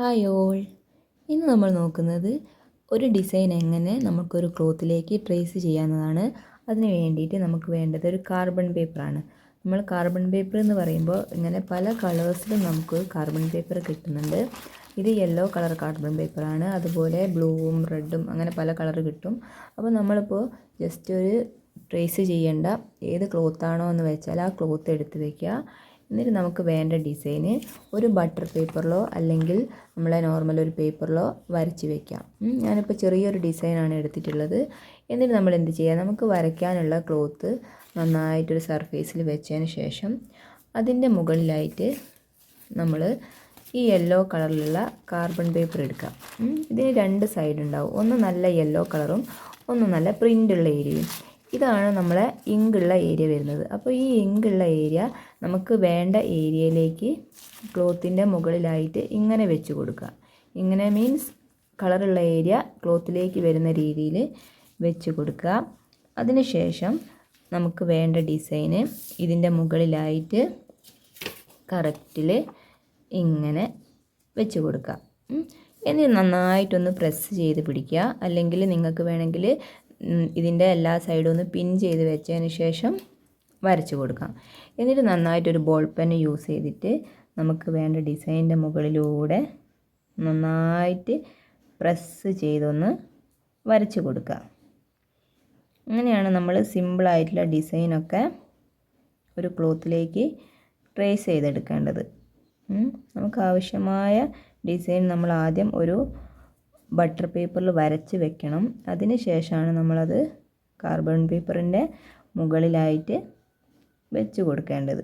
Hi all, ഇന്ന് നമ്മൾ നോക്കുന്നത് ഒരു ഡിസൈൻ എങ്ങനെ നമുക്കൊരു ക്ലോത്തിലേക്ക് ട്രേസ് ചെയ്യാവുന്നതാണ്. അതിന് വേണ്ടിയിട്ട് നമുക്ക് വേണ്ടത് ഒരു കാർബൺ പേപ്പറാണ്. നമ്മൾ കാർബൺ പേപ്പർ എന്ന് പറയുമ്പോൾ ഇങ്ങനെ പല കളേഴ്സിലും നമുക്ക് കാർബൺ പേപ്പർ കിട്ടുന്നുണ്ട്. ഇത് യെല്ലോ കളർ കാർബൺ പേപ്പറാണ്, അതുപോലെ ബ്ലൂവും റെഡും അങ്ങനെ പല കളർ കിട്ടും. അപ്പോൾ നമ്മളിപ്പോൾ ജസ്റ്റ് ഒരു ട്രേസ് ചെയ്യേണ്ട ഏത് ക്ലോത്താണോ എന്ന് വെച്ചാൽ ആ ക്ലോത്ത് എടുത്ത് വയ്ക്കുക. എന്നിട്ട് നമുക്ക് വേണ്ട ഡിസൈന് ഒരു ബട്ടർ പേപ്പറിലോ അല്ലെങ്കിൽ നമ്മളെ നോർമൽ ഒരു പേപ്പറിലോ വരച്ച് വയ്ക്കാം. ഞാനിപ്പോൾ ചെറിയൊരു ഡിസൈനാണ് എടുത്തിട്ടുള്ളത്. എന്നിട്ട് നമ്മൾ എന്ത് ചെയ്യുക, നമുക്ക് വരയ്ക്കാനുള്ള ക്ലോത്ത് നന്നായിട്ടൊരു സർഫേസിൽ വെച്ചതിന് ശേഷം അതിൻ്റെ മുകളിലായിട്ട് നമ്മൾ ഈ യെല്ലോ കളറിലുള്ള കാർബൺ പേപ്പർ എടുക്കാം. ഇതിന് രണ്ട് സൈഡ് ഉണ്ടാവും, ഒന്ന് നല്ല യെല്ലോ കളറും ഒന്ന് നല്ല പ്രിൻ്റുള്ള ഏരിയയും. ഇതാണ് നമ്മളെ ഇങ്കുള്ള ഏരിയ വരുന്നത്. അപ്പോൾ ഈ ഇങ്കുള്ള ഏരിയ നമുക്ക് വേണ്ട ഏരിയയിലേക്ക് ക്ലോത്തിൻ്റെ മുകളിലായിട്ട് ഇങ്ങനെ വെച്ച് കൊടുക്കുക. ഇങ്ങനെ മീൻസ് കളറുള്ള ഏരിയ ക്ലോത്തിലേക്ക് വരുന്ന രീതിയിൽ വെച്ച് കൊടുക്കുക. അതിനുശേഷം നമുക്ക് വേണ്ട ഡിസൈന് ഇതിൻ്റെ മുകളിലായിട്ട് കറക്റ്റിൽ ഇങ്ങനെ വെച്ച് കൊടുക്കുക. എന്നിട്ട് നന്നായിട്ടൊന്ന് പ്രസ് ചെയ്ത് പിടിക്കുക. അല്ലെങ്കിൽ നിങ്ങൾക്ക് വേണമെങ്കിൽ ഇതിൻ്റെ എല്ലാ സൈഡും ഒന്ന് പിൻ ചെയ്ത് വെച്ചതിന് ശേഷം വരച്ച് കൊടുക്കാം. എന്നിട്ട് നന്നായിട്ടൊരു ബോൾ പെൻ യൂസ് ചെയ്തിട്ട് നമുക്ക് വേണ്ട ഡിസൈനിൻ്റെ മുകളിലൂടെ നന്നായിട്ട് പ്രസ് ചെയ്തൊന്ന് വരച്ച് കൊടുക്കുക. അങ്ങനെയാണ് നമ്മൾ സിമ്പിളായിട്ടുള്ള ഡിസൈനൊക്കെ ഒരു ക്ലോത്തിലേക്ക് ട്രേസ് ചെയ്തെടുക്കേണ്ടത്. നമുക്ക് ആവശ്യമായ ഡിസൈൻ നമ്മൾ ആദ്യം ഒരു ബട്ടർ പേപ്പറിൽ വരച്ച് വെക്കണം. അതിന് ശേഷമാണ് നമ്മളത് കാർബൺ പേപ്പറിൻ്റെ മുകളിലായിട്ട് വെച്ച് കൊടുക്കേണ്ടത്.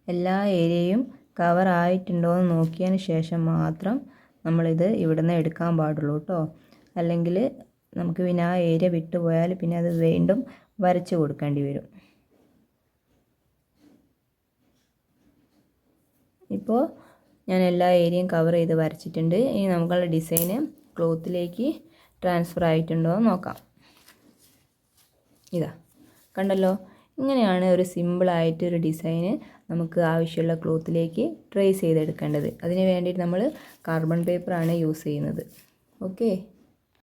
എല്ലാ ഏരിയയും കവർ ആയിട്ടുണ്ടോ എന്ന് നോക്കിയതിന് ശേഷം മാത്രം നമ്മളിത് ഇവിടുന്ന് എടുക്കാൻ പാടുള്ളൂ കേട്ടോ. അല്ലെങ്കിൽ നമുക്ക് പിന്നെ ആ ഏരിയ വിട്ടുപോയാൽ പിന്നെ അത് വീണ്ടും വരച്ച് കൊടുക്കേണ്ടി വരും. ഇപ്പോൾ ഞാൻ എല്ലാ ഏരിയയും കവർ ചെയ്ത് വരച്ചിട്ടുണ്ട്. ഇനി നമുക്കുള്ള ഡിസൈന് ക്ലോത്തിലേക്ക് ട്രാൻസ്ഫർ ആയിട്ടുണ്ടോ എന്ന് നോക്കാം. ഇതാ കണ്ടല്ലോ, ഇങ്ങനെയാണ് ഒരു സിമ്പിളായിട്ട് ഒരു ഡിസൈന് നമുക്ക് ആവശ്യമുള്ള ക്ലോത്തിലേക്ക് ട്രേസ് ചെയ്തെടുക്കേണ്ടത്. അതിന് വേണ്ടിയിട്ട് നമ്മൾ കാർബൺ പേപ്പറാണ് യൂസ് ചെയ്യുന്നത്. ഓക്കെ.